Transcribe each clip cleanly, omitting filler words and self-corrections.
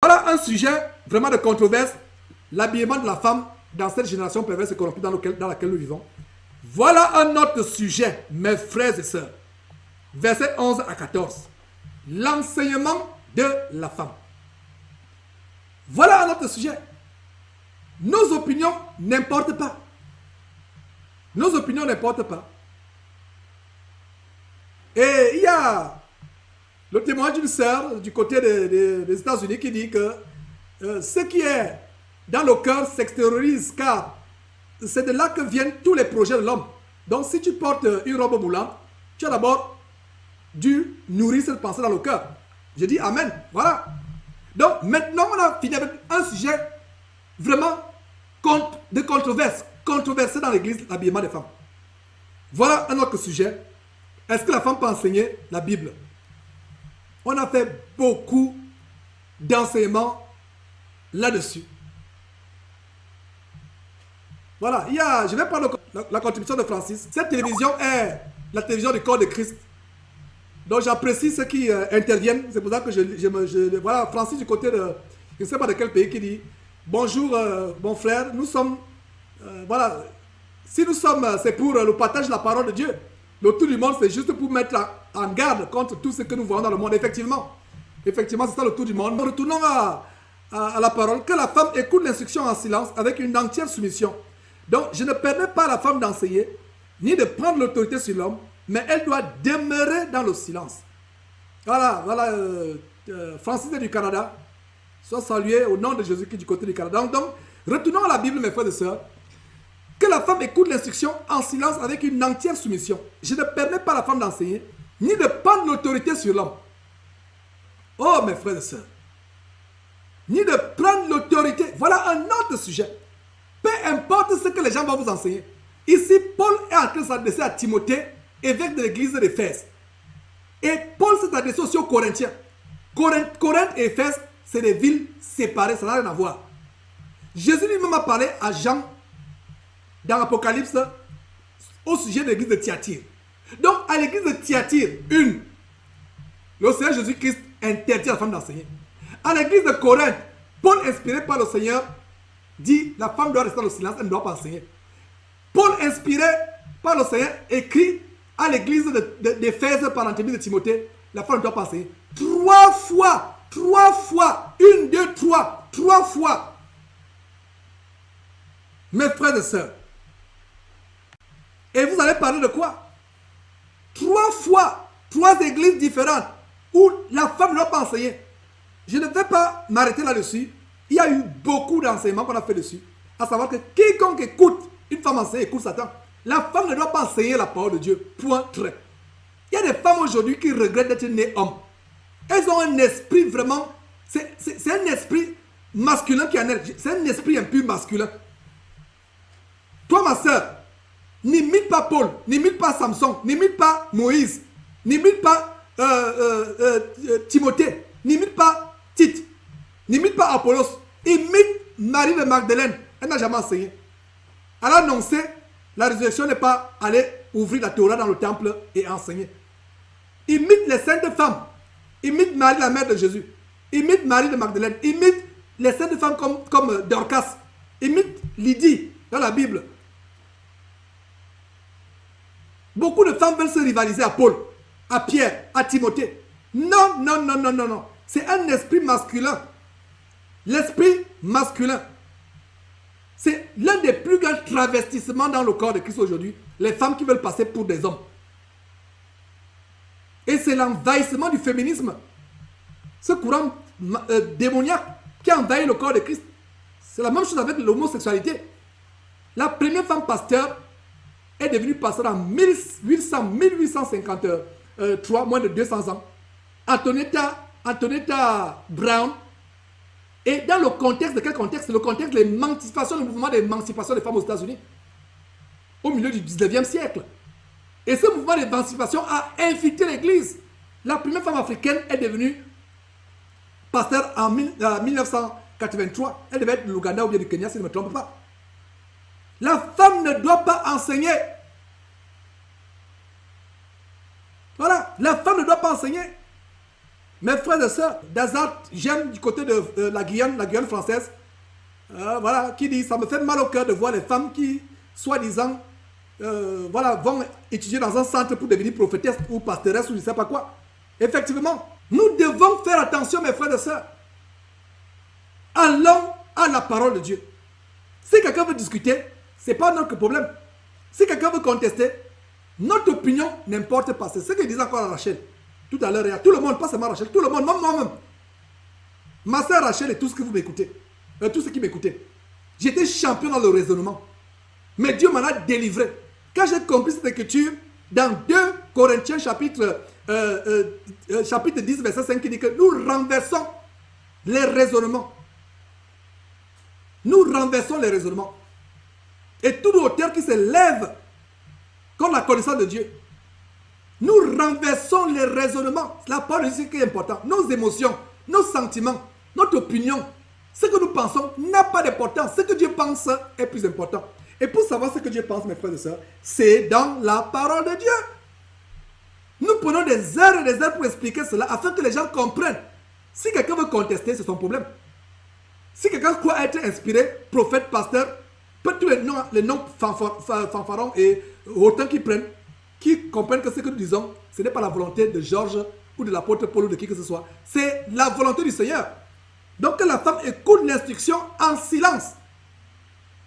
Voilà un sujet vraiment de controverse, l'habillement de la femme dans cette génération perverse et corrompue dans laquelle nous vivons. Voilà un autre sujet, mes frères et sœurs. Versets 11 à 14. L'enseignement de la femme. Voilà un autre sujet. Nos opinions n'importent pas. Nos opinions n'importent pas. Et il y a le témoignage d'une sœur du côté des États-Unis qui dit que ce qui est dans le cœur s'extériorise, car c'est de là que viennent tous les projets de l'homme. Donc si tu portes une robe moulante, tu as d'abord dû nourrir cette pensée dans le cœur. Je dis Amen. Voilà. Donc maintenant on a fini avec un sujet vraiment de controverse, controversé dans l'église, l'habillement des femmes. Voilà un autre sujet. Est-ce que la femme peut enseigner la Bible? On a fait beaucoup d'enseignements là-dessus. Voilà, je vais prendre la contribution de Francis. Cette télévision est la télévision du corps de Christ. Donc j'apprécie ceux qui interviennent. C'est pour ça que voilà, Francis du côté de, je ne sais pas de quel pays, qui dit bonjour mon frère, nous sommes, voilà, si nous sommes, c'est pour le partage de la parole de Dieu. Le tour du monde, c'est juste pour mettre en garde contre tout ce que nous voyons dans le monde. Effectivement, c'est ça le tour du monde. Retournons à la parole. Que la femme écoute l'instruction en silence avec une entière soumission. Donc, je ne permets pas à la femme d'enseigner, ni de prendre l'autorité sur l'homme, mais elle doit demeurer dans le silence. Voilà, Francis est du Canada. Soit salué au nom de Jésus qui est du côté du Canada. Donc, retournons à la Bible, mes frères et sœurs. Que la femme écoute l'instruction en silence avec une entière soumission. Je ne permets pas à la femme d'enseigner, ni de prendre l'autorité sur l'homme. Oh, mes frères et sœurs. Ni de prendre l'autorité. Voilà un autre sujet. Peu importe ce que les gens vont vous enseigner. Ici, Paul est en train de s'adresser à Timothée, évêque de l'église d'Éphèse. Et Paul s'est adressé aussi aux Corinthiens. Corinthe et Éphèse, c'est des villes séparées, ça n'a rien à voir. Jésus lui-même a parlé à Jean dans l'Apocalypse au sujet de l'église de Thyatire. Donc, à l'église de Thyatire, le Seigneur Jésus-Christ interdit à la femme d'enseigner. À l'église de Corinthe, Paul, inspiré par le Seigneur, dit la femme doit rester dans le silence, elle ne doit pas enseigner. Paul, inspiré par le Seigneur, écrit à l'église d'Éphèse par l'intermédiaire de Timothée, la femme ne doit pas enseigner. Trois fois, 1, 2, 3 fois. Mes frères et sœurs, et vous allez parler de quoi? 3 fois, 3 églises différentes où la femme ne doit pas enseigner. Je ne vais pas m'arrêter là-dessus. Il y a eu beaucoup d'enseignements qu'on a fait dessus. À savoir que quiconque écoute une femme enseigner, écoute Satan. La femme ne doit pas enseigner la parole de Dieu. Point, trait. Il y a des femmes aujourd'hui qui regrettent d'être nées hommes. Elles ont un esprit vraiment... C'est un esprit masculin qui en est. C'est un esprit impur masculin. Toi, ma soeur, n'imite pas Paul, n'imite pas Samson, n'imite pas Moïse, n'imite pas Timothée, n'imite pas Tite, n'imite pas Apollos, imite Marie de Magdalène. Elle n'a jamais enseigné. Elle a annoncé, la résurrection n'est pas aller ouvrir la Torah dans le temple et enseigner. Imite les saintes femmes. Imite Marie, la mère de Jésus. Imite Marie de Magdalène. Imite les saintes femmes comme Dorcas. Imite Lydie dans la Bible. Beaucoup de femmes veulent se rivaliser à Paul, à Pierre, à Timothée. Non, non, non, non, non, non. C'est un esprit masculin. L'esprit masculin. C'est l'un des plus grands travestissements dans le corps de Christ aujourd'hui. Les femmes qui veulent passer pour des hommes. Et c'est l'envahissement du féminisme. Ce courant démoniaque qui a envahi le corps de Christ. C'est la même chose avec l'homosexualité. La première femme pasteur est devenue pasteur en 1853, moins de 200 ans. Antonetta Brown. Et dans le contexte, de quel contexte? Le contexte de l'émancipation, le mouvement d'émancipation des femmes aux États-Unis. Au milieu du 19e siècle. Et ce mouvement d'émancipation a infiltré l'église. La première femme africaine est devenue pasteur en 1983. Elle devait être de l'Ouganda ou bien du Kenya, si je ne me trompe pas. La femme ne doit pas enseigner. Voilà, la femme ne doit pas enseigner. Mes frères et sœurs, Dazat, j'aime du côté de la Guyane française, voilà, qui dit, ça me fait mal au cœur de voir les femmes qui, soi-disant, voilà, vont étudier dans un centre pour devenir prophétesse ou pastoresse ou je ne sais pas quoi. Effectivement, nous devons faire attention, mes frères et sœurs. Allons à la parole de Dieu. Si quelqu'un veut discuter, ce n'est pas notre problème. Si quelqu'un veut contester, notre opinion n'importe pas. C'est ce que disait encore à Rachel. Tout à l'heure, il y a tout le monde, pas seulement Rachel, tout le monde, même moi-même. Ma soeur Rachel et tout ce que vous m'écoutez, tous ceux qui m'écoutaient. J'étais champion dans le raisonnement. Mais Dieu m'en a délivré. Quand j'ai compris cette écriture, dans 2 Corinthiens chapitre 10, verset 5, qui dit que nous renversons les raisonnements. Nous renversons les raisonnements. Et tout auteur qui se lève contre la connaissance de Dieu. Nous renversons les raisonnements. La parole de Dieu, c'est ce qui est important. Nos émotions, nos sentiments, notre opinion, ce que nous pensons n'a pas d'importance. Ce que Dieu pense est plus important. Et pour savoir ce que Dieu pense, mes frères et sœurs, c'est dans la parole de Dieu. Nous prenons des heures et des heures pour expliquer cela afin que les gens comprennent. Si quelqu'un veut contester, c'est son problème. Si quelqu'un croit être inspiré, prophète, pasteur, tous les noms fanfarons et autant qu'ils prennent, qui comprennent que ce que nous disons, ce n'est pas la volonté de Georges ou de l'apôtre Paul ou de qui que ce soit. C'est la volonté du Seigneur. Donc que la femme écoute l'instruction en silence.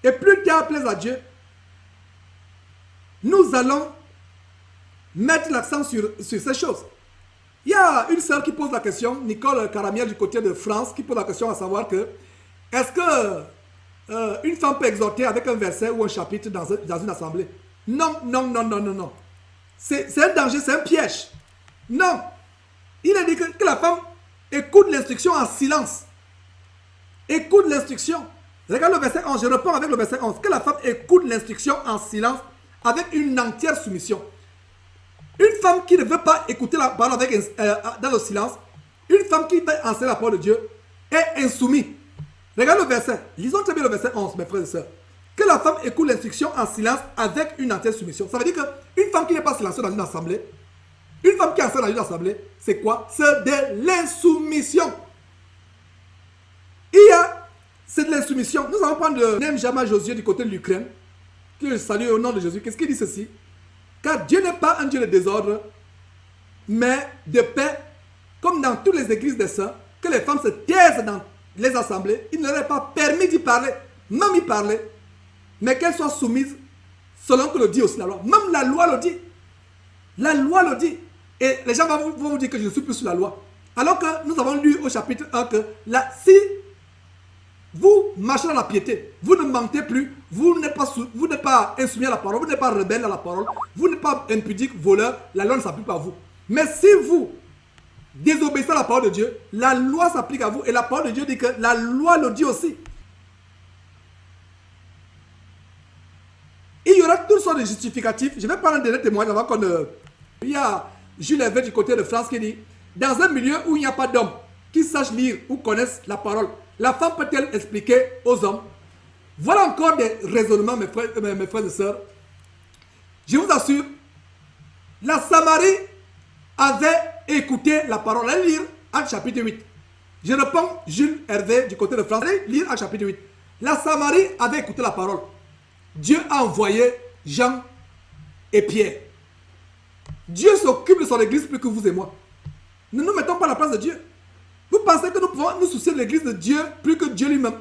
Et plus tard plaise à Dieu, nous allons mettre l'accent sur ces choses. Il y a une sœur qui pose la question, Nicole Caramiel du côté de France, qui pose la question à savoir que est-ce que une femme peut exhorter avec un verset ou un chapitre dans une assemblée? Non, non, non, non, non, non. C'est un danger, c'est un piège. Non. Il a dit que la femme écoute l'instruction en silence. Écoute l'instruction. Regarde le verset 11, je reprends avec le verset 11. Que la femme écoute l'instruction en silence avec une entière soumission. Une femme qui ne veut pas écouter la parole dans le silence, une femme qui veut enseigner la parole de Dieu est insoumise. Regarde le verset. Lisons très bien le verset 11, mes frères et sœurs. Que la femme écoute l'instruction en silence avec une entière soumission. Ça veut dire qu'une femme qui n'est pas silencieuse dans une assemblée, une femme qui enseigne dans une assemblée, c'est quoi? C'est de l'insoumission. C'est de l'insoumission. Nous allons prendre Nemjama Josué du côté de l'Ukraine, que je salue au nom de Jésus. Qu'est-ce qu'il dit ceci? Car Dieu n'est pas un Dieu de désordre, mais de paix, comme dans toutes les églises des saints, que les femmes se taisent dans les assemblées. Il ne leur est pas permis d'y parler, même y parler, mais qu'elles soient soumises selon que le dit aussi la loi. Même la loi le dit. La loi le dit. Et les gens vont vous dire que je ne suis plus sous la loi. Alors que nous avons lu au chapitre 1 que si vous marchez dans la piété, vous ne mentez plus, vous n'êtes pas insoumis à la parole, vous n'êtes pas rebelle à la parole, vous n'êtes pas impudique, voleur, la loi ne s'applique pas à vous. Mais si vous désobéissez à la parole de Dieu, la loi s'applique à vous. Et la parole de Dieu dit que la loi le dit aussi. Il y aura toutes sortes de justificatifs. Je vais prendre un dernier témoignage avant qu'on ne... Il y a Jules Hervé du côté de France qui dit, dans un milieu où il n'y a pas d'hommes qui sachent lire ou connaissent la parole, la femme peut-elle expliquer aux hommes? Voilà encore des raisonnements, mes frères et sœurs. Je vous assure, la Samarie avait écouté la parole. Allez lire Actes chapitre 8. Je reprends Jules Hervé du côté de France. Allez lire Actes chapitre 8. La Samarie avait écouté la parole. Dieu a envoyé Jean et Pierre. Dieu s'occupe de son église plus que vous et moi. Ne nous mettons pas à la place de Dieu. Vous pensez que nous pouvons nous soucier de l'église de Dieu plus que Dieu lui-même?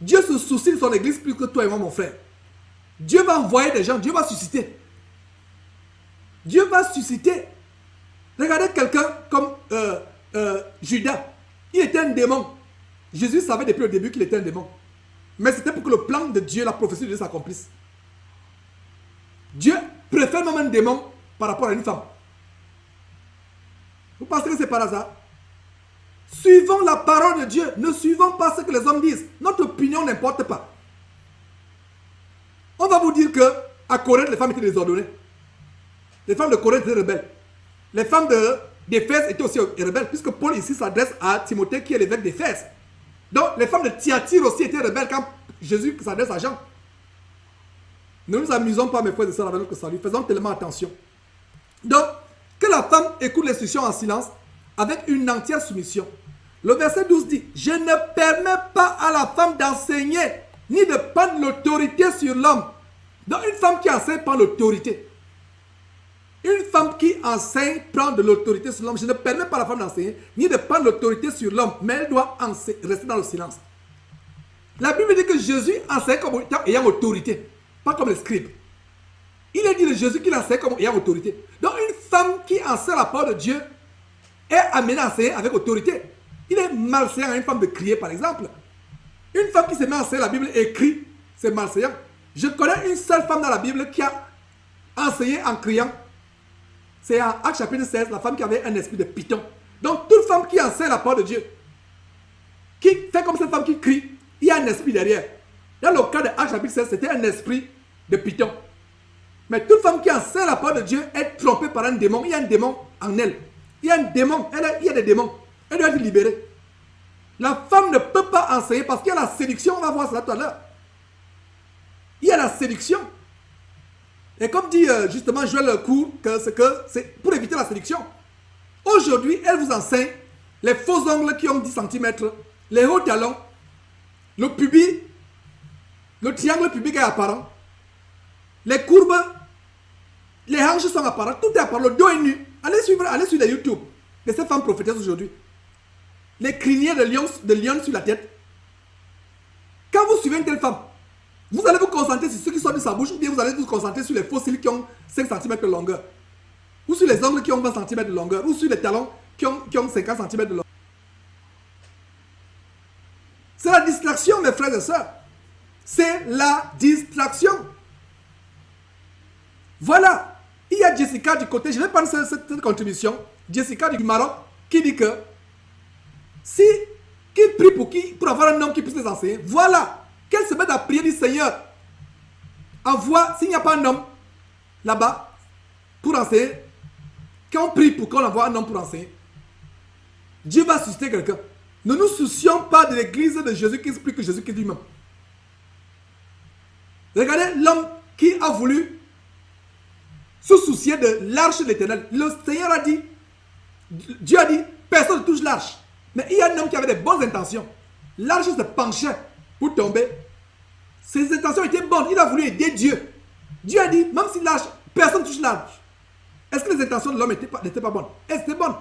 Dieu se soucie de son église plus que toi et moi, mon frère. Dieu va envoyer des gens, Dieu va susciter. Dieu va susciter. Regardez quelqu'un comme Judas. Il était un démon. Jésus savait depuis le début qu'il était un démon. Mais c'était pour que le plan de Dieu, la prophétie de Dieu s'accomplisse. Dieu préfère même un démon par rapport à une femme. Vous pensez que c'est par hasard? Suivons la parole de Dieu. Ne suivons pas ce que les hommes disent. Notre opinion n'importe pas. On va vous dire que à Corinthe, les femmes étaient désordonnées. Les femmes de Corinthe étaient rebelles. Les femmes d'Éphèse étaient aussi rebelles, puisque Paul ici s'adresse à Timothée qui est l'évêque d'Éphèse. Donc les femmes de Thyatire aussi étaient rebelles quand Jésus s'adresse à Jean. Ne nous amusons pas, mes frères et sœurs, avec notre salut. Faisons tellement attention. Donc, que la femme écoute l'instruction en silence avec une entière soumission. Le verset 12 dit, je ne permets pas à la femme d'enseigner, ni de prendre l'autorité sur l'homme. Donc une femme qui enseigne prend l'autorité. Une femme qui enseigne prend de l'autorité sur l'homme. Je ne permets pas à la femme d'enseigner, ni de prendre l'autorité sur l'homme, mais elle doit rester dans le silence. La Bible dit que Jésus enseigne comme ayant autorité, pas comme les scribes. Il est dit de Jésus qu'il enseigne comme ayant autorité. Donc une femme qui enseigne la parole de Dieu est amenée à enseigner avec autorité. Il est malséant à une femme de crier, par exemple. Une femme qui se met à enseigner la Bible et crie, c'est malséant. Je connais une seule femme dans la Bible qui a enseigné en criant. C'est en Actes chapitre 16, la femme qui avait un esprit de python. Donc toute femme qui enseigne la parole de Dieu, qui fait comme cette femme qui crie, il y a un esprit derrière. Dans le cas de Actes chapitre 16, c'était un esprit de python. Mais toute femme qui enseigne la parole de Dieu est trompée par un démon. Il y a un démon en elle. Il y a un démon. Il y a des démons. Elle doit être libérée. La femme ne peut pas enseigner parce qu'il y a la séduction. On va voir cela tout à l'heure. Il y a la séduction. Et comme dit justement Joël Cour, que c'est pour éviter la séduction. Aujourd'hui, elle vous enseigne les faux ongles qui ont 10 cm, les hauts talons, le pubis, le triangle pubique est apparent, les courbes, les hanches sont apparentes, tout est apparent, le dos est nu. Allez sur les YouTube de ces femmes prophétesses aujourd'hui. Les criniers de lion sur la tête. Quand vous suivez une telle femme, vous allez vous concentrer sur ceux qui sortent de sa bouche ou bien vous allez vous concentrer sur les fossiles qui ont 5 cm de longueur. Ou sur les ongles qui ont 20 cm de longueur. Ou sur les talons qui ont 50 cm de longueur. C'est la distraction, mes frères et sœurs. C'est la distraction. Voilà. Il y a Jessica du côté, je vais prendre cette contribution. Jessica du Maroc qui dit que qu'il prie pour avoir un homme qui puisse les enseigner. Voilà. Qu'elle se mette à prier du Seigneur. Envoie, s'il n'y a pas un homme là-bas pour enseigner, qu'on prie pour qu'on envoie un homme pour enseigner. Dieu va susciter quelqu'un. Ne nous soucions pas de l'église de Jésus-Christ plus que Jésus-Christ lui-même. Regardez l'homme qui a voulu se soucier de l'arche de l'Éternel. Le Seigneur a dit, Dieu a dit, personne ne touche l'arche. Mais il y a un homme qui avait des bonnes intentions. L'arche se penchait pour tomber. Ses intentions étaient bonnes. Il a voulu aider Dieu. Dieu a dit, même si l'arche, personne ne touche l'arche. Est-ce que les intentions de l'homme n'étaient pas bonnes? Elles étaient bonnes.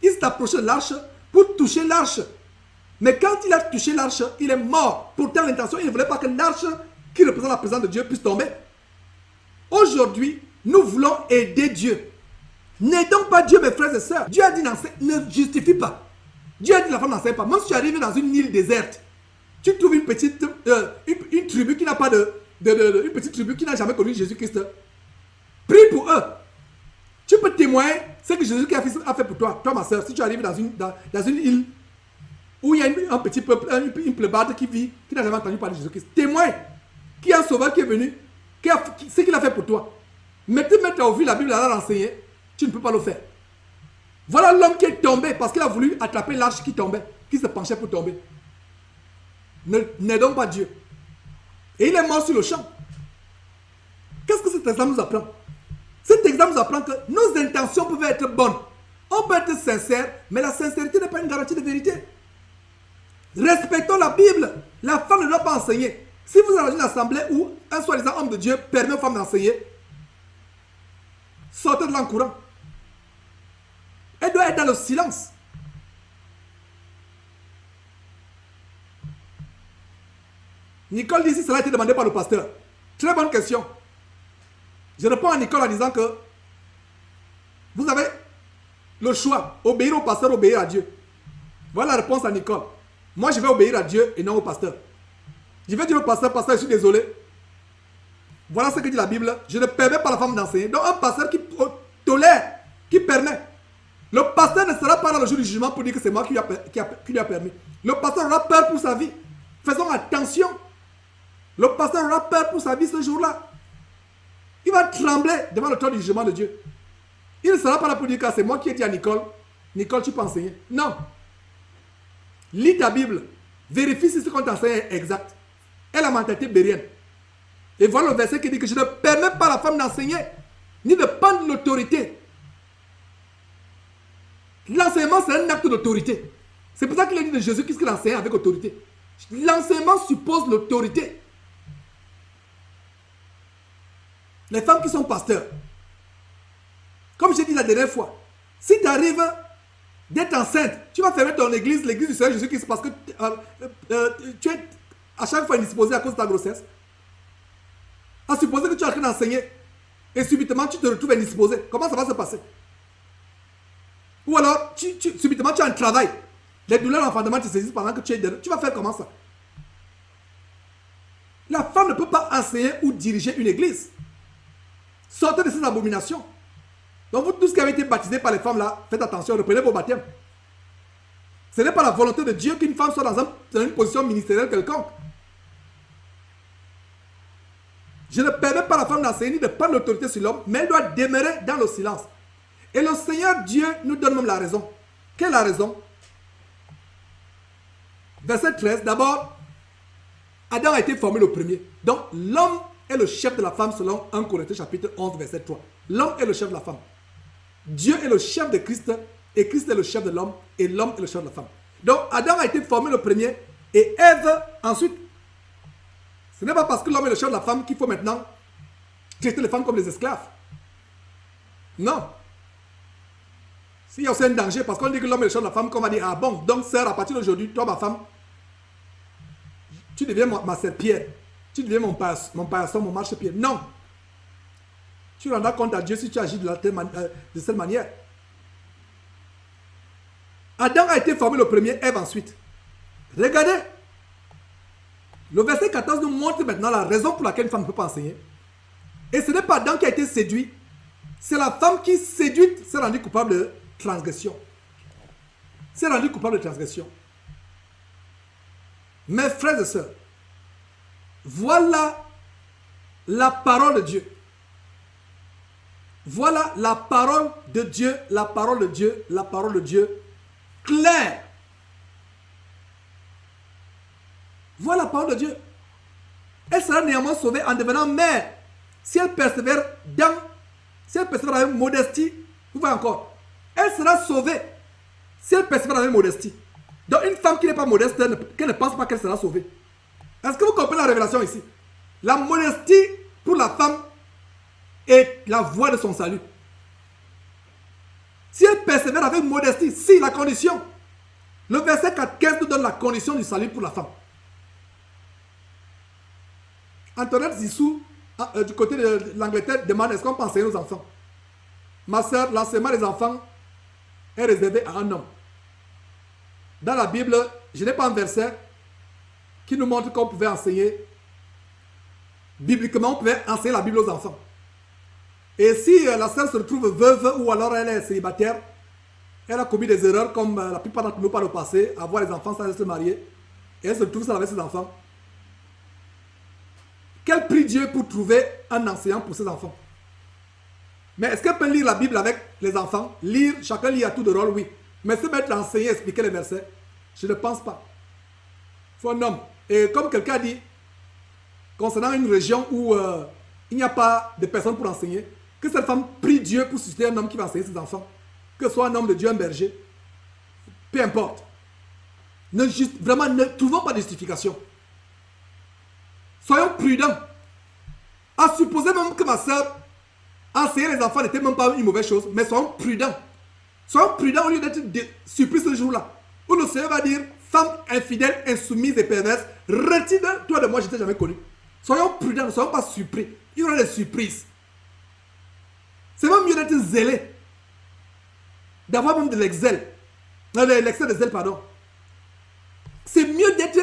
Il s'est approché de l'arche pour toucher l'arche. Mais quand il a touché l'arche, il est mort. Pourtant, l'intention, il ne voulait pas que l'arche qui représente la présence de Dieu puisse tomber. Aujourd'hui, nous voulons aider Dieu. N'aidons pas Dieu, mes frères et sœurs. Dieu a dit, ne justifie pas. Dieu a dit, la femme n'enseigne pas. Même si tu arrives dans une île déserte, tu trouves une petite une tribu qui n'a pas une petite tribu qui n'a jamais connu Jésus-Christ. Prie pour eux. Tu peux témoigner ce que Jésus-Christ a fait pour toi. Toi, ma soeur, si tu arrives dans une île où il y a un petit peuple, une plébade qui vit, qui n'a jamais entendu parler de Jésus-Christ, témoigne qu'il y a un sauveur qui est venu, ce qu'il a fait pour toi. Mais te mettre à ouvrir la Bible à l'enseigner, tu ne peux pas le faire. Voilà l'homme qui est tombé parce qu'il a voulu attraper l'arche qui tombait, qui se penchait pour tomber. N'aidons pas Dieu. Et il est mort sur le champ. Qu'est-ce que cet exemple nous apprend? Cet exemple nous apprend que nos intentions peuvent être bonnes. On peut être sincère, mais la sincérité n'est pas une garantie de vérité. Respectons la Bible. La femme ne doit pas enseigner. Si vous avez une assemblée où un soi-disant homme de Dieu permet aux femmes d'enseigner, sortez de là en courant. Elle doit être dans le silence. Nicole dit si cela a été demandé par le pasteur. Très bonne question. Je réponds à Nicole en disant que vous avez le choix. Obéir au pasteur, obéir à Dieu. Voilà la réponse à Nicole. Moi, je vais obéir à Dieu et non au pasteur. Je vais dire au pasteur, pasteur, je suis désolé. Voilà ce que dit la Bible. Je ne permets pas à la femme d'enseigner. Donc un pasteur qui tolère, qui permet. Le pasteur ne sera pas dans le jour du jugement pour dire que c'est moi qui lui a permis. Le pasteur aura peur pour sa vie. Faisons attention. Le pasteur aura peur pour sa vie ce jour-là. Il va trembler devant le trône du jugement de Dieu. Il ne sera pas là pour dire que c'est moi qui ai dit à Nicole, Nicole, tu peux enseigner. Non. Lis ta Bible. Vérifie si ce qu'on t'enseigne est exact. Et la mentalité bérienne. Et voilà le verset qui dit que je ne permets pas à la femme d'enseigner, ni de prendre l'autorité. L'enseignement, c'est un acte d'autorité. C'est pour ça qu'il a dit de Jésus qu'est-ce qu'il enseigne avec autorité. L'enseignement suppose l'autorité. Les femmes qui sont pasteurs, comme j'ai dit la dernière fois, si tu arrives d'être enceinte, tu vas fermer ton église, l'église du Seigneur Jésus-Christ, parce que tu es à chaque fois indisposé à cause de ta grossesse. À supposer que tu es en train d'enseigner et subitement tu te retrouves indisposé. Comment ça va se passer? Ou alors, subitement tu as un travail. Les douleurs d'enfantement te saisissent pendant que tu es dedans. Tu vas faire comment ça? La femme ne peut pas enseigner ou diriger une église. Sortez de ces abominations. Donc vous tous qui avez été baptisés par les femmes là, faites attention, reprenez vos baptêmes. Ce n'est pas la volonté de Dieu qu'une femme soit dans une position ministérielle quelconque. Je ne permets pas à la femme d'enseigner ni de prendre l'autorité sur l'homme, mais elle doit demeurer dans le silence. Et le Seigneur Dieu nous donne même la raison. Quelle est la raison? Verset 13, d'abord, Adam a été formé le premier. Donc l'homme est le chef de la femme selon 1 Corinthiens chapitre 11, verset 3. L'homme est le chef de la femme. Dieu est le chef de Christ et Christ est le chef de l'homme et l'homme est le chef de la femme. Donc Adam a été formé le premier et Ève ensuite. Ce n'est pas parce que l'homme est le chef de la femme qu'il faut maintenant traiter les femmes comme des esclaves. Non. S'il y a aussi un danger, parce qu'on dit que l'homme est le chef de la femme, qu'on va dire, ah bon, donc sœur, à partir d'aujourd'hui, toi ma femme, tu deviens ma serpillère. Tu deviens mon paillasson, mon marchepied. Non. Tu rendras compte à Dieu si tu agis de cette manière. Adam a été formé le premier, Ève ensuite. Regardez. Le verset 14 nous montre maintenant la raison pour laquelle une femme ne peut pas enseigner. Et ce n'est pas Adam qui a été séduit. C'est la femme qui, séduite, s'est rendue coupable de transgression. S'est rendue coupable de transgression. Mes frères et sœurs, voilà la parole de Dieu. Voilà la parole de Dieu, la parole de Dieu, la parole de Dieu, claire. Voilà la parole de Dieu. Elle sera néanmoins sauvée en devenant mère. Si elle persévère avec modestie, vous voyez encore, elle sera sauvée si elle persévère avec modestie. Donc une femme qui n'est pas modeste, qu'elle ne pense pas qu'elle sera sauvée. Est-ce que vous comprenez la révélation ici? La modestie pour la femme est la voie de son salut. Si elle persévère avec modestie, si la condition, le verset 15 nous donne la condition du salut pour la femme. Antoinette Zissou, du côté de l'Angleterre, demande est-ce qu'on peut enseigner aux enfants? Ma soeur, l'enseignement des enfants est réservé à un homme. Dans la Bible, je n'ai pas un verset qui nous montre qu'on pouvait enseigner. Bibliquement, on pouvait enseigner la Bible aux enfants. Et si la sœur se retrouve veuve ou alors elle est célibataire, elle a commis des erreurs comme la plupart d'entre nous par le passé, avoir les enfants sans se marier, et elle se retrouve seule avec ses enfants. Quel prie Dieu pour trouver un enseignant pour ses enfants? Mais est-ce qu'elle peut lire la Bible avec les enfants? Lire, chacun lit à tout de rôle, oui. Mais se mettre à enseigner, expliquer les versets, je ne pense pas. Il faut un homme. Et comme quelqu'un a dit, concernant une région où il n'y a pas de personnes pour enseigner, que cette femme prie Dieu pour susciter un homme qui va enseigner ses enfants. Que ce soit un homme de Dieu, un berger. Peu importe. Vraiment, ne trouvons pas de justification. Soyons prudents. À supposer même que ma soeur, enseigner les enfants n'était même pas une mauvaise chose, mais soyons prudents. Soyons prudents au lieu d'être surpris ce jour-là. Où le Seigneur va dire, femme infidèle, insoumise et perverse, retire-toi de moi, je ne t'ai jamais connu. Soyons prudents, ne soyons pas surpris. Il y aura des surprises. C'est même mieux d'être zélé. D'avoir même de l'excès. L'excès de zèle, pardon. C'est mieux d'être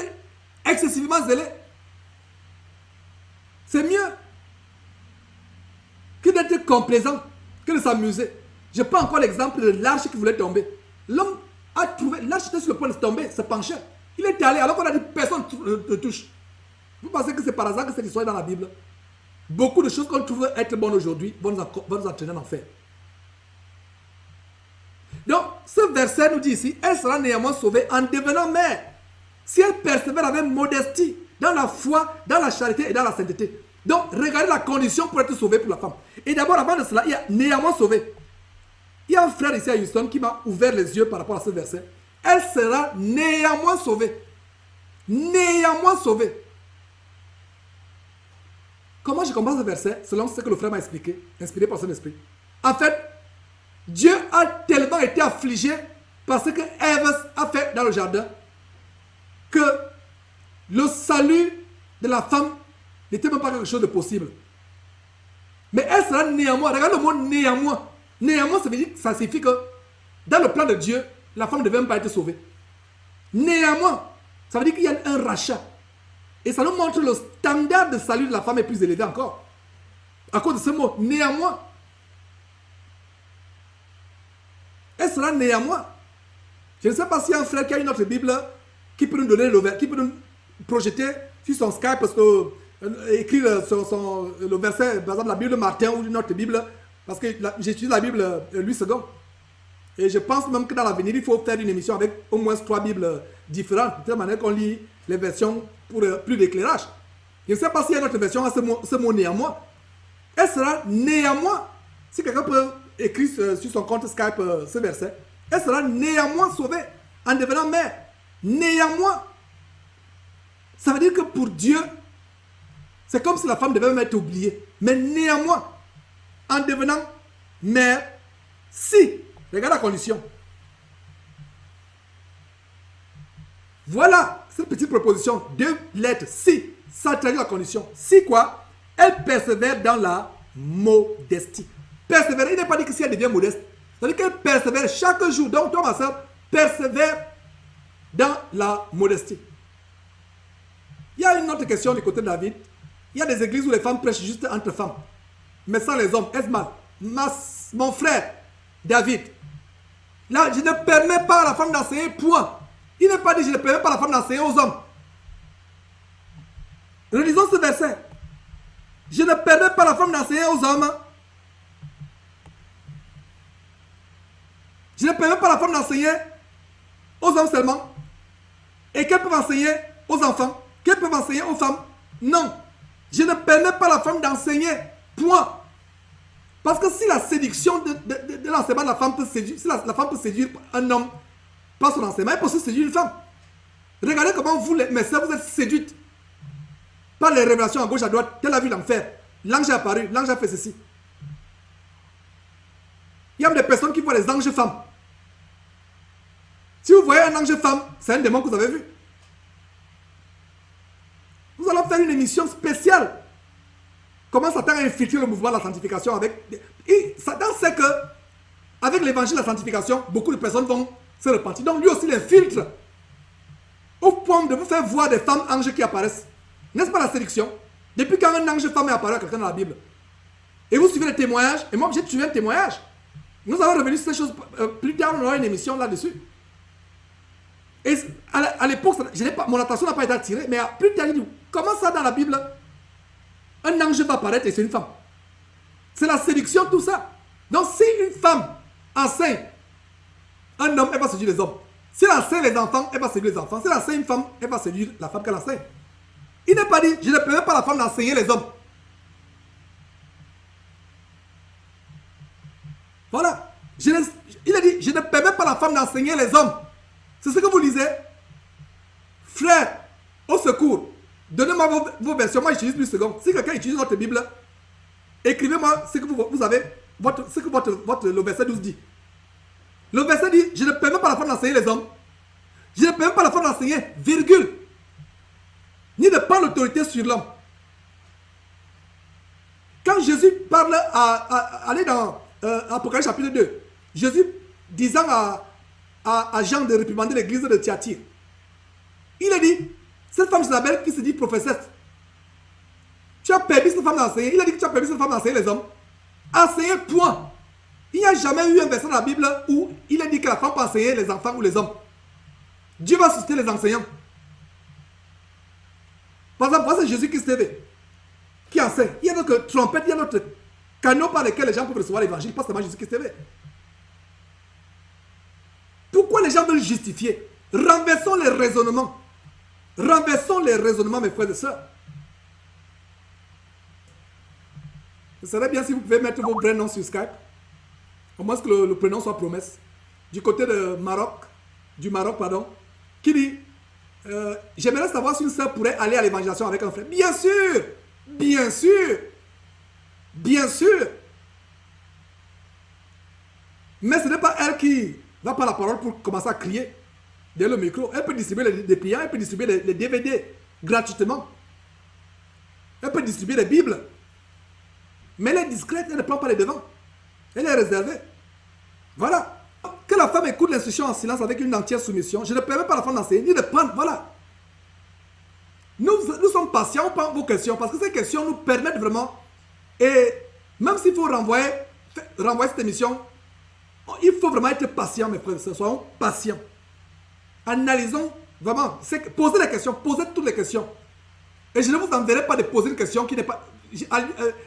excessivement zélé. C'est mieux que d'être complaisant, que de s'amuser. Je prends encore l'exemple de l'arche qui voulait tomber. L'homme a trouvé, l'arche était sur le point de tomber, se penchait. Il est allé, alors qu'on a dit personne ne touche. Vous pensez que c'est par hasard que cette histoire est dans la Bible? Beaucoup de choses qu'on trouve être bonnes aujourd'hui vont nous entraîner en enfer. Donc, ce verset nous dit ici, elle sera néanmoins sauvée en devenant mère. Si elle persévère avec modestie, dans la foi, dans la charité et dans la sainteté. Donc, regardez la condition pour être sauvée pour la femme. Et d'abord, avant de cela, il y a néanmoins sauvé. Il y a un frère ici à Houston qui m'a ouvert les yeux par rapport à ce verset. Elle sera néanmoins sauvée. Néanmoins sauvée. Comment je comprends ce verset? Selon ce que le frère m'a expliqué, inspiré par son esprit. En fait, Dieu a tellement été affligé par ce que Ève a fait dans le jardin que le salut de la femme n'était même pas quelque chose de possible. Mais elle sera néanmoins. Regarde le mot néanmoins. Néanmoins, ça signifie que dans le plan de Dieu, la femme ne devait même pas être sauvée. Néanmoins, ça veut dire qu'il y a un rachat. Et ça nous montre le standard de salut de la femme est plus élevé encore. À cause de ce mot, néanmoins. Elle sera néanmoins. Je ne sais pas s'il y a un frère qui a une autre Bible qui peut nous donner qui peut nous projeter sur son Skype parce que écrire le verset, par exemple la Bible Martin ou une autre Bible, parce que j'utilise la Bible Louis II. Et je pense même que dans l'avenir, il faut faire une émission avec au moins 3 Bibles différentes, de telle manière qu'on lit les versions pour plus d'éclairage. Je ne sais pas s'il y a une autre version à ce mot néanmoins. Elle sera néanmoins, si quelqu'un peut écrire sur son compte Skype ce verset, elle sera néanmoins sauvée en devenant mère. Néanmoins. Ça veut dire que pour Dieu, c'est comme si la femme devait même être oubliée. Mais néanmoins, en devenant mère, si, regarde la condition. Voilà cette petite proposition, 2 lettres, si, ça traduit la condition. Si quoi? Elle persévère dans la modestie. Persévérer, il n'est pas dit que si elle devient modeste. C'est-à-dire qu'elle persévère chaque jour. Donc toi, ma soeur, persévère dans la modestie. Il y a une autre question du côté de David. Il y a des églises où les femmes prêchent juste entre femmes, mais sans les hommes. Est-ce mal? Mon frère, David, là, je ne permets pas à la femme d'enseigner, point. Il n'est pas dit, je ne permets pas à la femme d'enseigner aux hommes. Relisons ce verset. Je ne permets pas à la femme d'enseigner aux hommes. Je ne permets pas à la femme d'enseigner aux hommes seulement. Et qu'elles peuvent enseigner aux enfants. Qu'elles peuvent enseigner aux femmes. Non. Je ne permets pas à la femme d'enseigner. Point. Parce que si la séduction de l'enseignement de la femme peut séduire, si la femme peut séduire un homme par son enseignement, elle peut aussi séduire une femme. Regardez comment vous, mes sœurs, vous êtes séduites par les révélations à gauche, à droite. Telle a vu l'enfer. L'ange est apparu, l'ange a fait ceci. Il y a des personnes qui voient les anges femmes. Si vous voyez un ange femme, c'est un démon que vous avez vu. Nous allons faire une émission spéciale. Comment Satan a infiltré le mouvement de la sanctification avec... Et Satan sait que avec l'évangile de la sanctification, beaucoup de personnes vont se repentir. Donc lui aussi l'infiltre au point de vous faire voir des femmes anges qui apparaissent. N'est-ce pas la séduction? Depuis quand un ange femme est apparu à quelqu'un dans la Bible? Et vous suivez les témoignages. Et moi, j'ai suivi un témoignage. Nous allons revenir sur ces choses plus tard. On aura une émission là-dessus. Et à l'époque, mon attention n'a pas été attirée. Mais plus tard, il dit, comment ça dans la Bible, un ange va apparaître et c'est une femme? C'est la séduction, tout ça. Donc si une femme enseigne un homme, elle va séduire les hommes. Si elle enseigne les enfants, elle va séduire les enfants. Si elle enseigne une femme, elle va séduire la femme qu'elle enseigne. Il n'est pas dit, je ne permets pas à la femme d'enseigner les hommes. Voilà. Il a dit, je ne permets pas à la femme d'enseigner les hommes. C'est ce que vous lisez. Frère, au secours, donnez-moi vos versions. Moi, j'utilise plus secondes. Si quelqu'un utilise votre Bible, écrivez-moi ce que vous avez, ce que le verset 12 dit. Le verset dit, je ne permets pas à la femme d'enseigner les hommes. Je ne permets pas à la femme d'enseigner, virgule. Ni de prendre l'autorité sur l'homme. Quand Jésus parle allez dans Apocalypse chapitre 2, Jésus disant à Jean de réprimander l'église de Thyatire, il a dit, cette femme Isabelle qui se dit prophétesse, tu as permis cette femme d'enseigner. Il a dit que tu as permis cette femme d'enseigner les hommes. Enseigner, point. Il n'y a jamais eu un verset dans la Bible où il a dit que la femme peut enseigner les enfants ou les hommes. Dieu va susciter les enseignants. Par exemple, c'est Jésus-Christ TV qui enseigne. Il y a notre trompette, il y a notre canot par lequel les gens peuvent recevoir l'évangile, pas seulement Jésus-Christ TV. Pourquoi les gens veulent justifier? Renversons les raisonnements. Renversons les raisonnements, mes frères et sœurs. Ce serait bien si vous pouvez mettre vos vrais noms sur Skype. au moins que le prénom soit promesse, du côté de Maroc, du Maroc, pardon, qui dit, j'aimerais savoir si une sœur pourrait aller à l'évangélisation avec un frère. Bien sûr, bien sûr, bien sûr. Mais ce n'est pas elle qui va par la parole pour commencer à crier derrière le micro. Elle peut distribuer des pliants, elle peut distribuer les DVD gratuitement. Elle peut distribuer les Bibles. Mais elle est discrète, elle ne prend pas les devants. Elle est réservée. Voilà. Que la femme écoute l'instruction en silence avec une entière soumission. Je ne permets pas à la femme d'enseigner, ni de prendre. Voilà. Nous sommes patients, on prend vos questions, parce que ces questions nous permettent vraiment. Et même s'il faut renvoyer cette émission, il faut vraiment être patient, mes frères et sœurs. Soyons patients. Analysons vraiment. Posez les questions, posez toutes les questions. Et je ne vous enverrai pas de poser une question qui n'est pas...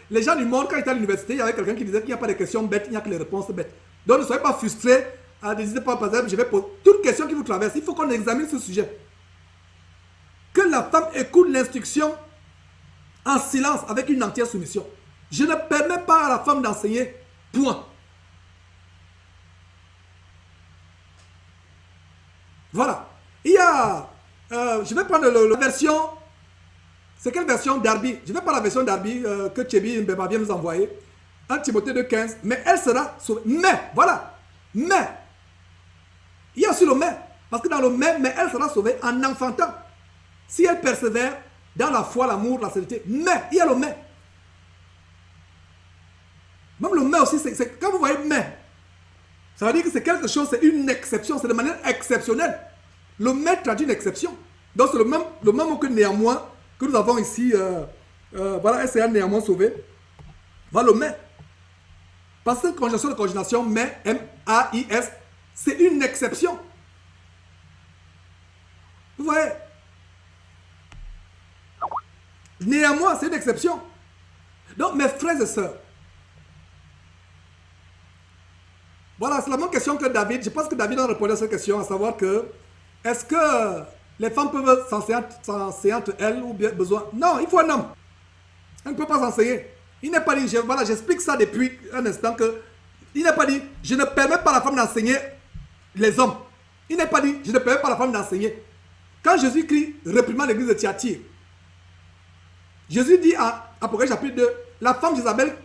Les gens du monde, quand ils étaient à l'université, il y avait quelqu'un qui disait qu'il n'y a pas de questions bêtes, il n'y a que les réponses bêtes. Donc ne soyez pas frustrés. N'hésitez pas, par exemple, je vais poser toute question qui vous traverse. Il faut qu'on examine ce sujet. Que la femme écoute l'instruction en silence avec une entière soumission. Je ne permets pas à la femme d'enseigner. Point. Voilà. Il y a... je vais prendre la version... C'est quelle version d'Arby? Je vais prendre la version d'Arby que Tchébi Mbeba vient nous envoyer. 1 Timothée 2,15. Mais elle sera sauvée. Mais, voilà. Mais. Il y a aussi le mais. Parce que dans le mais elle sera sauvée en enfantant. Si elle persévère dans la foi, l'amour, la sainteté. Mais, il y a le mais. Même le mais aussi, c'est quand vous voyez mais, ça veut dire que c'est quelque chose, c'est une exception, c'est de manière exceptionnelle. Le mais traduit une exception. Donc c'est le même mot que néanmoins que nous avons ici. Voilà, elle sera néanmoins sauvée. Voilà le mais. Parce que conjonction de conjugnation, mais, M-A-I-S, c'est une exception. Vous voyez? Néanmoins, c'est une exception. Donc, mes frères et sœurs, voilà, c'est la même question que David. Je pense que David a répondu à cette question, à savoir que, est-ce que les femmes peuvent s'enseigner entre elles ou bien besoin? Non, il faut un homme. Elle ne peut pas s'enseigner. Il n'est pas dit, voilà, j'explique ça depuis un instant que, il n'est pas dit, je ne permets pas à la femme d'enseigner les hommes. Il n'est pas dit, je ne permets pas à la femme d'enseigner. Quand Jésus crie, réprimand l'église de Thyatire, Jésus dit à Apocalypse chapitre 2, la femme d'Isabelle,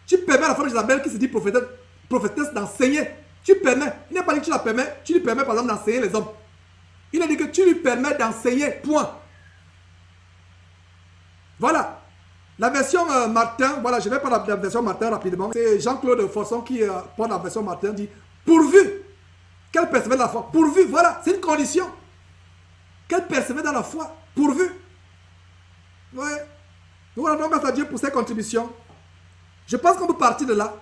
tu permets à la femme d'Isabelle qui se dit prophétesse d'enseigner. Tu permets. Il n'est pas dit que tu la permets, tu lui permets par exemple d'enseigner les hommes. Il a dit que tu lui permets d'enseigner, point. Voilà. La version Martin, voilà, je vais prendre la version Martin rapidement. C'est Jean-Claude Forson qui prend la version Martin, dit, pourvu qu'elle persévère dans la foi. Pourvu, voilà, c'est une condition. Qu'elle persévère dans la foi. Pourvu. Ouais. Nous rendons grâce à Dieu pour ses contributions. Je pense qu'on peut partir de là.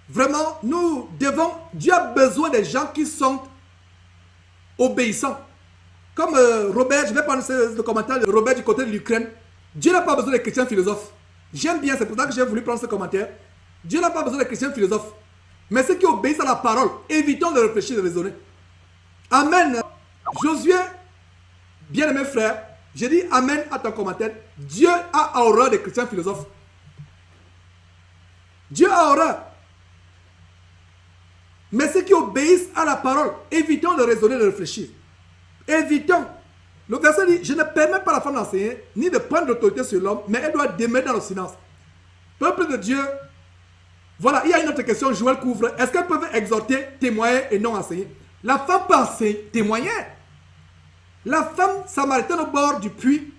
Vraiment, nous devons... Dieu a besoin des gens qui sont obéissants. Comme Robert, je vais prendre le commentaire de Robert du côté de l'Ukraine. Dieu n'a pas besoin des chrétiens philosophes. J'aime bien, c'est pour ça que j'ai voulu prendre ce commentaire. Dieu n'a pas besoin des chrétiens philosophes. Mais ceux qui obéissent à la parole, évitons de réfléchir, de raisonner. Amen. Josué, bien-aimé frère, j'ai dit amen à ton commentaire. Dieu a horreur des chrétiens philosophes. Dieu a horreur. Mais ceux qui obéissent à la parole, évitons de raisonner, de réfléchir. Évitons. Le verset dit, je ne permets pas à la femme d'enseigner, ni de prendre l'autorité sur l'homme, mais elle doit demeurer dans le silence. Peuple de Dieu, voilà, il y a une autre question, Joël couvre. Est-ce qu'elles peuvent exhorter, témoigner et non enseigner? La femme peut enseigner, témoigner. La femme samaritaine au bord du puits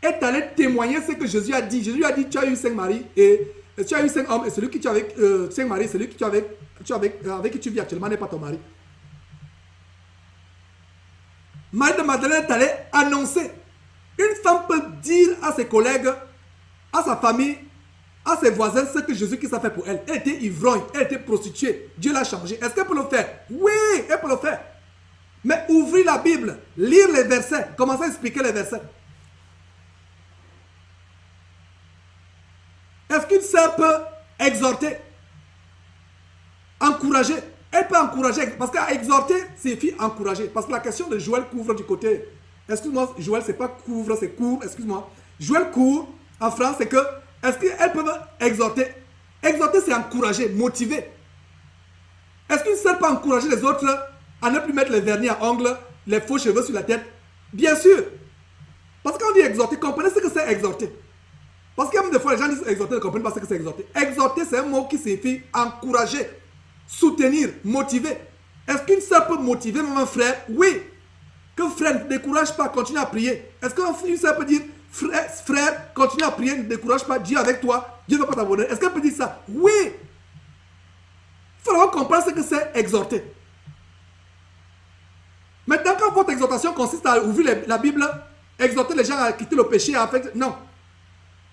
est allée témoigner ce que Jésus a dit. Jésus a dit, tu as eu 5 maris et tu as eu 5 hommes et celui qui tu as avec 5 maris, celui qui tu as avec qui tu vis actuellement n'est pas ton mari. Marie de Magdalene est allée annoncer. Une femme peut dire à ses collègues, à sa famille, à ses voisins ce que Jésus-Christ a fait pour elle. Elle était ivrogne, elle était prostituée. Dieu l'a changée. Est-ce qu'elle peut le faire? Oui, elle peut le faire. Mais ouvrir la Bible, lire les versets, commencer à expliquer les versets. Est-ce qu'une sœur peut exhorter, encourager? Elle peut encourager, parce qu'exhorter signifie encourager. Parce que la question de Joël couvre du côté... Excuse-moi, Joël, c'est pas couvre, c'est court, excuse-moi. Joël court, en France, c'est que, est-ce qu'elles peuvent exhorter? Exhorter, c'est encourager, motiver. Est-ce qu'une sœur peut encourager les autres à ne plus mettre les vernis à ongles, les faux cheveux sur la tête? Bien sûr. Parce qu'on dit exhorter, comprenez ce que c'est exhorter. Parce qu'il y a même des fois, les gens disent exhorter, ne comprennent pas ce que c'est exhorter. Exhorter, c'est un mot qui signifie encourager, soutenir, motiver. Est-ce qu'une sœur peut motiver même un frère? Oui. Que frère ne décourage pas, continue à prier. Est-ce qu'une sœur peut dire frère, continue à prier, ne décourage pas, Dieu avec toi, Dieu ne va pas t'abandonner? Est-ce qu'elle peut dire ça? Oui. Il faut vraiment comprendre ce que c'est exhorter. Maintenant, quand votre exhortation consiste à ouvrir la Bible, exhorter les gens à quitter le péché, en fait, non.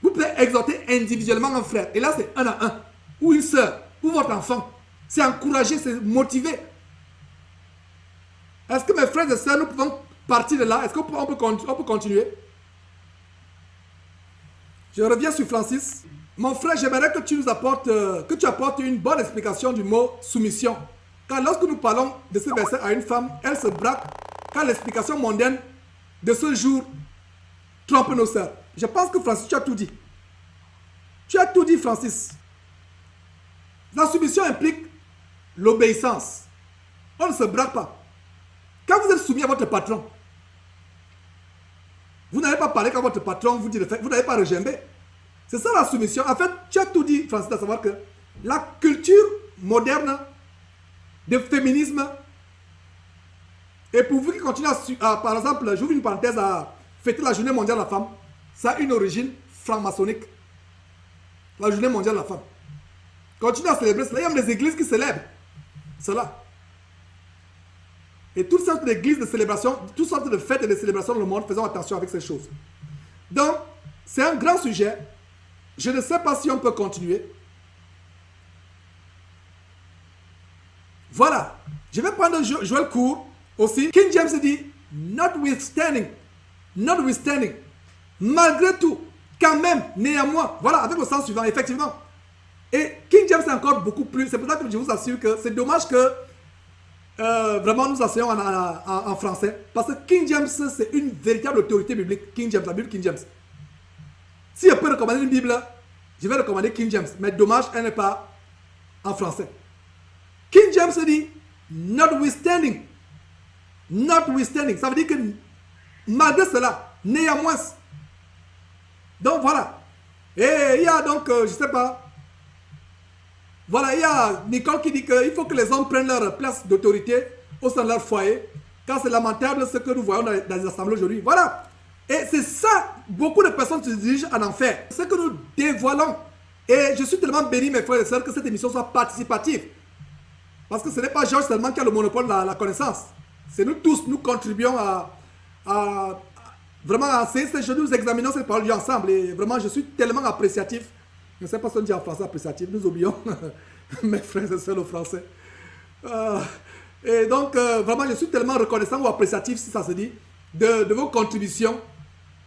Vous pouvez exhorter individuellement un frère. Et là, c'est un à un. Ou une sœur, ou votre enfant. C'est encourager, c'est motiver. Est-ce que mes frères et sœurs, nous pouvons partir de là? Est-ce qu'on peut continuer? Je reviens sur Francis. Mon frère, j'aimerais que tu nous apportes, une bonne explication du mot soumission. Car lorsque nous parlons de ce verset à une femme, elle se braque car l'explication mondaine de ce jour trompe nos sœurs. Je pense que Francis, tu as tout dit. Tu as tout dit, Francis. La soumission implique l'obéissance. On ne se braque pas. Quand vous êtes soumis à votre patron, vous n'allez pas parler quand votre patron vous dit de faire, vous n'allez pas regimber. C'est ça la soumission. En fait, tu as tout dit, Francis, à savoir que la culture moderne de féminisme, et pour vous qui continuez par exemple, j'ouvre une parenthèse, à fêter la journée mondiale de la femme, ça a une origine franc-maçonnique. La journée mondiale de la femme. Continuez à célébrer cela. Il y a même des églises qui célèbrent cela. Et toutes sortes d'églises de célébration, toutes sortes de fêtes et de célébrations dans le monde, faisons attention avec ces choses. Donc, c'est un grand sujet. Je ne sais pas si on peut continuer. Voilà. Je vais prendre Joël Court aussi. King James dit, notwithstanding, malgré tout, quand même, néanmoins. Voilà, avec le sens suivant, effectivement. Et King James est encore beaucoup plus. C'est pour ça que je vous assure que c'est dommage que vraiment nous enseignons en français. Parce que King James, c'est une véritable autorité biblique. King James, la Bible King James. Si je peux recommander une Bible, je vais recommander King James. Mais dommage, elle n'est pas en français. King James dit, notwithstanding. Notwithstanding. Ça veut dire que malgré cela, néanmoins. Donc voilà. Et il y a donc, je ne sais pas. Voilà, il y a Nicole qui dit qu'il faut que les hommes prennent leur place d'autorité au sein de leur foyer. Car c'est lamentable ce que nous voyons dans les assemblées aujourd'hui. Voilà. Et c'est ça, beaucoup de personnes se dirigent en enfer. C'est ce que nous dévoilons. Et je suis tellement béni, mes frères et sœurs, que cette émission soit participative. Parce que ce n'est pas Georges seulement qui a le monopole de la connaissance. C'est nous tous, nous contribuons à vraiment à enseigner ces choses. Nous examinons cette parole ensemble. Et vraiment, je suis tellement appréciatif. Je ne sais pas si on dit en français appréciatif. Nous oublions mes frères et sœurs au français. Et donc, vraiment, je suis tellement reconnaissant ou appréciatif, si ça se dit, de vos contributions,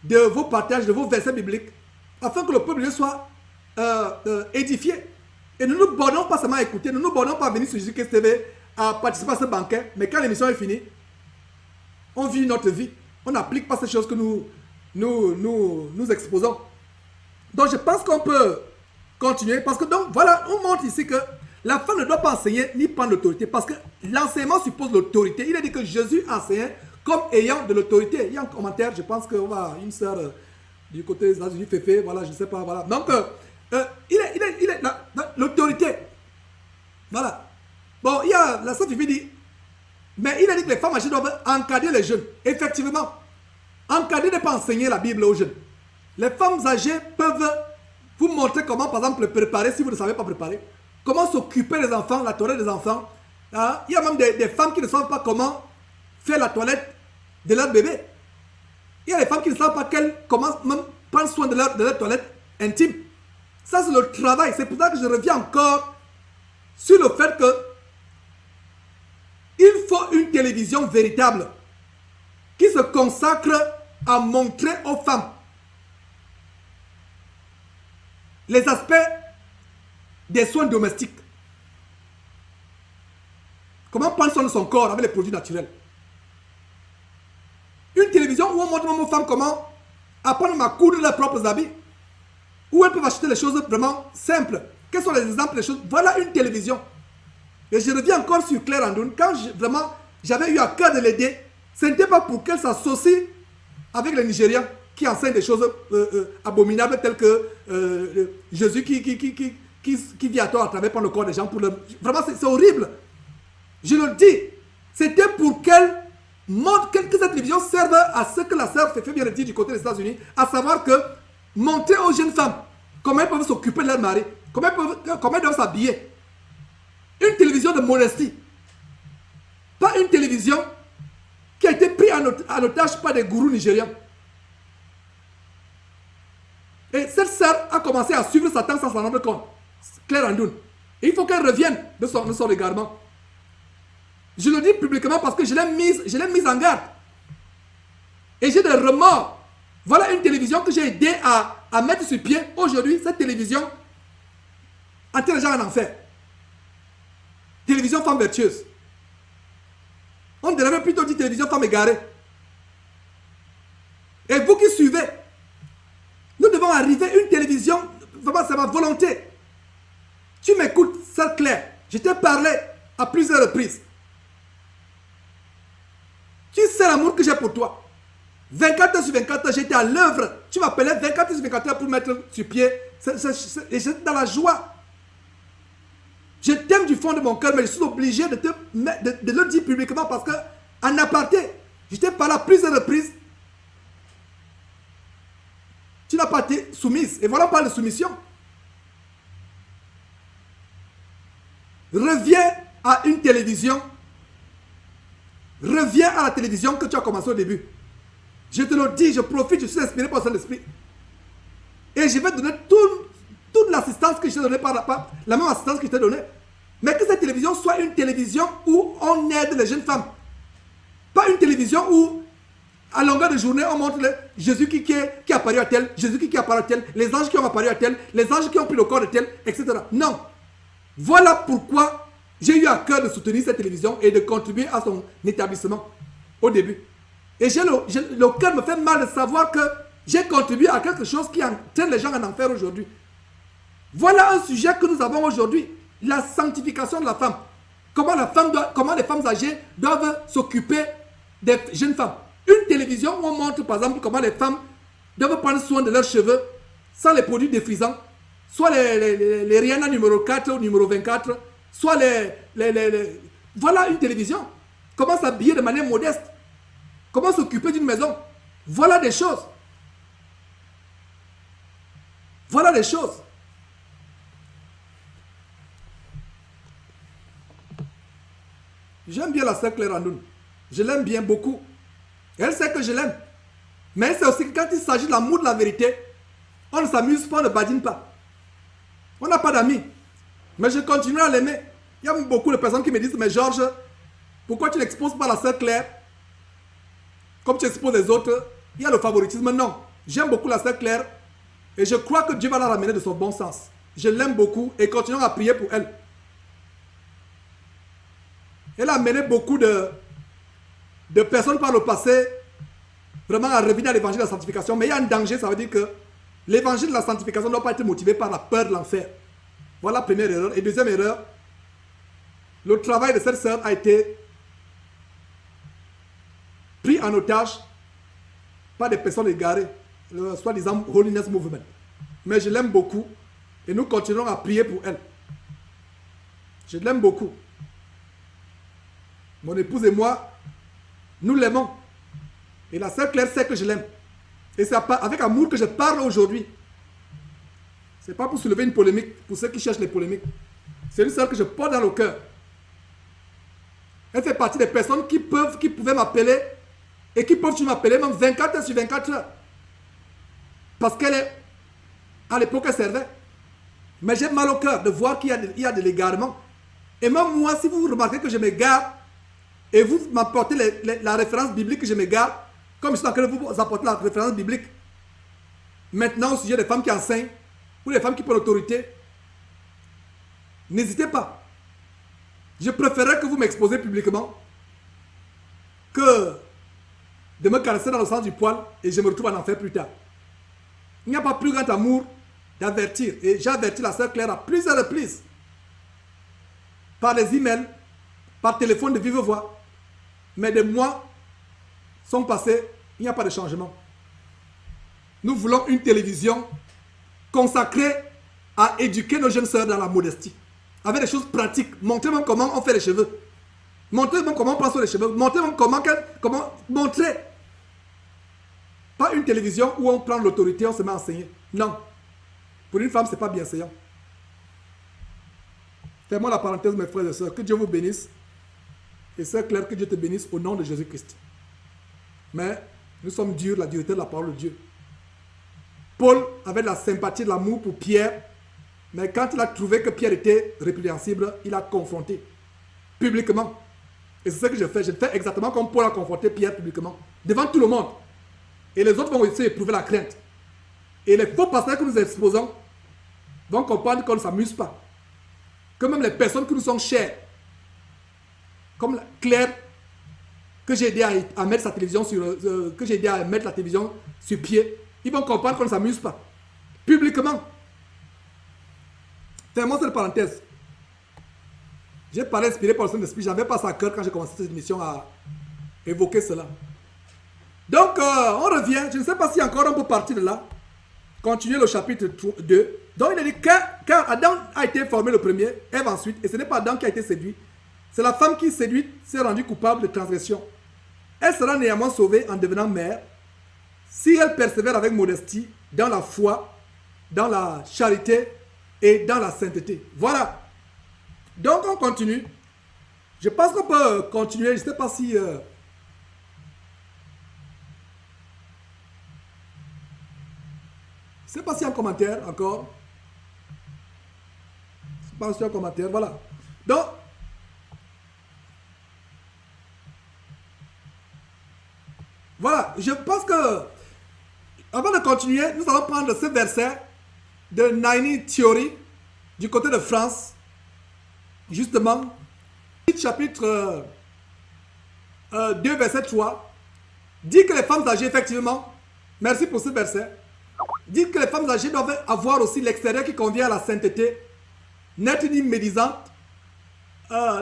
de vos partages, de vos versets bibliques, afin que le peuple soit édifié. Et nous ne nous bornons pas seulement à écouter, nous ne nous bornons pas à venir sur JKS TV, à participer à ce banquet, mais quand l'émission est finie, on vit notre vie. On n'applique pas ces choses que nous exposons. Donc je pense qu'on peut continuer, parce que donc voilà, on montre ici que la femme ne doit pas enseigner ni prendre l'autorité, parce que l'enseignement suppose l'autorité. Il a dit que Jésus enseignait comme ayant de l'autorité. Il y a un commentaire, je pense qu'on va, une sœur du côté des États-Unis, Féfé, voilà, je ne sais pas, voilà. Donc, il est l'autorité. Voilà. Bon, il y a, la sœur Fifi dit, mais il a dit que les femmes âgées doivent encadrer les jeunes. Effectivement, encadrer n'est pas enseigner la Bible aux jeunes. Les femmes âgées peuvent vous montrer comment, par exemple, préparer, si vous ne savez pas préparer, comment s'occuper des enfants, la toilette des enfants. Ah, il y a même des femmes qui ne savent pas comment faire la toilette de leur bébé. Il y a des femmes qui ne savent pas comment même prendre soin de leur toilette intime. Ça, c'est le travail. C'est pour ça que je reviens encore sur le fait que il faut une télévision véritable qui se consacre à montrer aux femmes les aspects des soins domestiques. Comment prendre soin de son corps avec les produits naturels. Une télévision où on montre aux femmes comment apprendre à coudre leurs propres habits. Où elles peuvent acheter les choses vraiment simples. Quels sont les exemples des choses? Voilà une télévision. Et je reviens encore sur Claire Andoun. Quand vraiment j'avais eu à cœur de l'aider, ce n'était pas pour qu'elle s'associe avec les Nigériens qui enseignent des choses abominables telles que Jésus qui vit à toi à travers par le corps des gens. Vraiment, c'est horrible. Je le dis. C'était pour qu'elle montre que cette télévision serve à ce que la sœur fait bien le dire du côté des États-Unis, à savoir que montrer aux jeunes femmes comment elles peuvent s'occuper de leur mari, comment elles doivent s'habiller. Une télévision de modestie. Pas une télévision qui a été prise en otage par des gourous nigériens. Et cette sœur a commencé à suivre Satan sans s'en rendre compte. Claire Andoun. Et il faut qu'elle revienne de son égarement. Je le dis publiquement parce que je l'ai mise en garde. Et j'ai des remords. Voilà une télévision que j'ai aidé à mettre sur pied. Aujourd'hui, cette télévision entraîne les gens en enfer. Télévision femme vertueuse. On devrait plutôt dire télévision femme égarée. Et vous qui suivez, nous devons arriver à une télévision, vraiment c'est ma volonté. Tu m'écoutes, sœur Claire, je t'ai parlé à plusieurs reprises. Tu sais l'amour que j'ai pour toi. 24 heures sur 24 heures, j'étais à l'œuvre. Tu m'appelais 24 heures sur 24 heures pour mettre sur pied. Et j'étais dans la joie. Je t'aime du fond de mon cœur, mais je suis obligé de le dire publiquement parce que, en aparté, je t'ai parlé à plusieurs reprises. Tu n'as pas été soumise. Et voilà pas de soumission. Reviens à une télévision. Reviens à la télévision que tu as commencé au début. Je te le dis, je profite, je suis inspiré par Saint-Esprit. Et je vais te donner toute l'assistance que je t'ai donnée la même assistance que je t'ai donnée. Mais que cette télévision soit une télévision où on aide les jeunes femmes. Pas une télévision où, à longueur de journée, on montre Jésus qui est apparu à tel, Jésus qui est apparu à tel, les anges qui ont apparu à tel, les anges qui ont pris le corps de tel, etc. Non. Voilà pourquoi j'ai eu à cœur de soutenir cette télévision et de contribuer à son établissement au début. Et le cœur me fait mal de savoir que j'ai contribué à quelque chose qui entraîne les gens en enfer aujourd'hui. Voilà un sujet que nous avons aujourd'hui. La sanctification de la femme. Comment les femmes âgées doivent s'occuper des jeunes femmes. Une télévision où on montre par exemple comment les femmes doivent prendre soin de leurs cheveux sans les produits défrisants. Soit les Rihanna numéro 4 ou numéro 24. Soit Voilà une télévision. Comment s'habiller de manière modeste. Comment s'occuper d'une maison. Voilà des choses. Voilà des choses. J'aime bien la sœur Claire Andoun. Je l'aime bien beaucoup. Elle sait que je l'aime. Mais c'est aussi que quand il s'agit de l'amour de la vérité, on ne s'amuse pas, on ne badine pas. On n'a pas d'amis. Mais je continuerai à l'aimer. Il y a beaucoup de personnes qui me disent, mais Georges, pourquoi tu n'exposes pas la sœur Claire comme tu exposes les autres? Il y a le favoritisme. Non. J'aime beaucoup la sœur Claire et je crois que Dieu va la ramener de son bon sens. Je l'aime beaucoup et continuons à prier pour elle. Elle a amené beaucoup de personnes par le passé vraiment à revenir à l'évangile de la sanctification. Mais il y a un danger, ça veut dire que l'évangile de la sanctification ne doit pas être motivé par la peur de l'enfer. Voilà la première erreur. Et deuxième erreur, le travail de cette sœur a été pris en otage par des personnes égarées, le soi-disant Holiness Movement. Mais je l'aime beaucoup et nous continuerons à prier pour elle. Je l'aime beaucoup. Mon épouse et moi, nous l'aimons. Et la sœur Claire sait que je l'aime. Et c'est avec amour que je parle aujourd'hui. Ce n'est pas pour soulever une polémique, pour ceux qui cherchent les polémiques. C'est une sœur que je porte dans le cœur. Elle fait partie des personnes qui pouvaient m'appeler et qui peuvent m'appeler même 24 heures sur 24 heures. Parce à l'époque, elle servait. Mais j'ai mal au cœur de voir qu'il y a de l'égarement. Et même moi, si vous remarquez que je m'égare, et vous m'apportez la référence biblique que je m'égare, comme je suis en train de vous apporter la référence biblique, maintenant au sujet des femmes qui enseignent, ou des femmes qui prennent l'autorité, n'hésitez pas. Je préférerais que vous m'exposez publiquement que de me caresser dans le sens du poil et je me retrouve en enfer plus tard. Il n'y a pas plus grand amour d'avertir. Et j'ai averti la sœur Claire à plusieurs reprises. Par les emails, par téléphone de vive voix. Mais des mois sont passés, il n'y a pas de changement. Nous voulons une télévision consacrée à éduquer nos jeunes sœurs dans la modestie. Avec des choses pratiques. Montrez-moi comment on fait les cheveux. Montrez-moi comment on prend sur les cheveux. Montrez-moi comment montrer. Pas une télévision où on prend l'autorité, on se met à enseigner. Non. Pour une femme, ce n'est pas bien enseignant. Fais-moi la parenthèse, mes frères et sœurs. Que Dieu vous bénisse. Et sœur Claire, que Dieu te bénisse au nom de Jésus-Christ. Mais nous sommes durs, la dureté de la parole de Dieu. Paul avait de la sympathie, de l'amour pour Pierre. Mais quand il a trouvé que Pierre était répréhensible, il a confronté publiquement. Et c'est ce que je fais. Je fais exactement comme Paul a confronté Pierre publiquement. Devant tout le monde. Et les autres vont aussi éprouver la crainte. Et les faux pasteurs que nous exposons vont comprendre qu'on ne s'amuse pas. Que même les personnes qui nous sont chères, comme Claire, que j'ai aidé à mettre sa télévision que j'ai aidé à mettre la télévision sur pied, ils vont comprendre qu'on ne s'amuse pas. Publiquement. Fais-moi cette parenthèse. J'ai parlé inspiré par le Saint-Esprit. Je n'avais pas ça à cœur quand j'ai commencé cette émission à évoquer cela. Donc, on revient. Je ne sais pas si encore on peut partir de là. Continuer le chapitre 2. Donc, il a dit car Adam a été formé le premier, Ève ensuite, et ce n'est pas Adam qui a été séduit. C'est la femme qui séduite s'est rendue coupable de transgression. Elle sera néanmoins sauvée en devenant mère si elle persévère avec modestie dans la foi, dans la charité et dans la sainteté. Voilà. Donc, on continue. Je pense qu'on peut continuer. Je ne sais pas si... je ne sais pas s'il y a un commentaire encore. Je ne sais pas s'il y a un commentaire. Voilà. Donc, voilà. Je pense que, avant de continuer, nous allons prendre ce verset de Naini Theory du côté de France. Justement, chapitre 2, verset 3, dit que les femmes âgées, effectivement, merci pour ce verset, dit que les femmes âgées doivent avoir aussi l'extérieur qui convient à la sainteté, n'être ni médisante,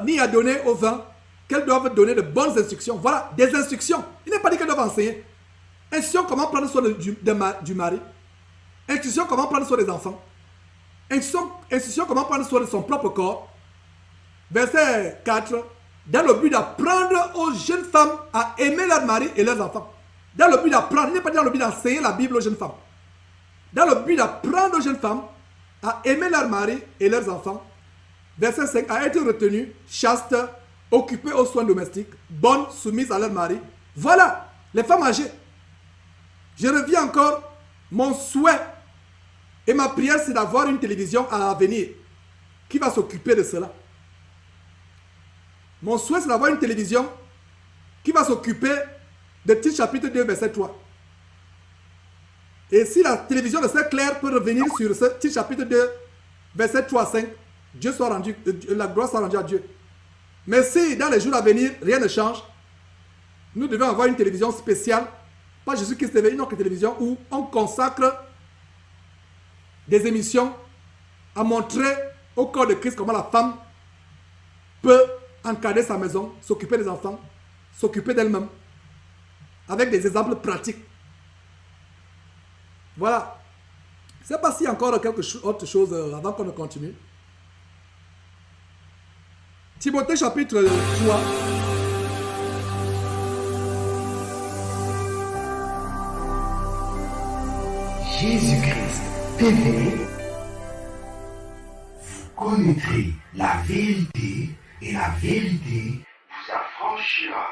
ni à donner au vin, qu'elles doivent donner de bonnes instructions. Voilà, des instructions. Il n'est pas dit qu'elles doivent enseigner. Instruction comment prendre soin du mari. Instruction comment prendre soin des enfants. Instruction comment prendre soin de son propre corps. Verset 4, dans le but d'apprendre aux jeunes femmes à aimer leur mari et leurs enfants. Dans le but d'apprendre, il n'est pas dans le but d'enseigner la Bible aux jeunes femmes. Dans le but d'apprendre aux jeunes femmes à aimer leur mari et leurs enfants. Verset 5, à être retenues, chastes, occupées aux soins domestiques, bonnes, soumises à leur mari. Voilà, les femmes âgées. Je reviens encore, mon souhait et ma prière, c'est d'avoir une télévision à venir qui va s'occuper de cela. Mon souhait, c'est d'avoir une télévision qui va s'occuper de Tite chapitre 2, verset 3. Et si la télévision de Sœur Claire peut revenir sur ce Tite chapitre 2, verset 3 à 5, Dieu soit rendu, la gloire soit rendue à Dieu. Mais si dans les jours à venir, rien ne change, nous devons avoir une télévision spéciale, pas Jésus-Christ TV, une autre télévision où on consacre des émissions à montrer au corps de Christ comment la femme peut encadrer sa maison, s'occuper des enfants, s'occuper d'elle-même, avec des exemples pratiques. Voilà. Je ne sais pas s'il y a encore autre chose avant qu'on ne continue. Timothée chapitre 3. Jésus-Christ TV, vous connaîtrez la vérité et la vérité vous affranchira.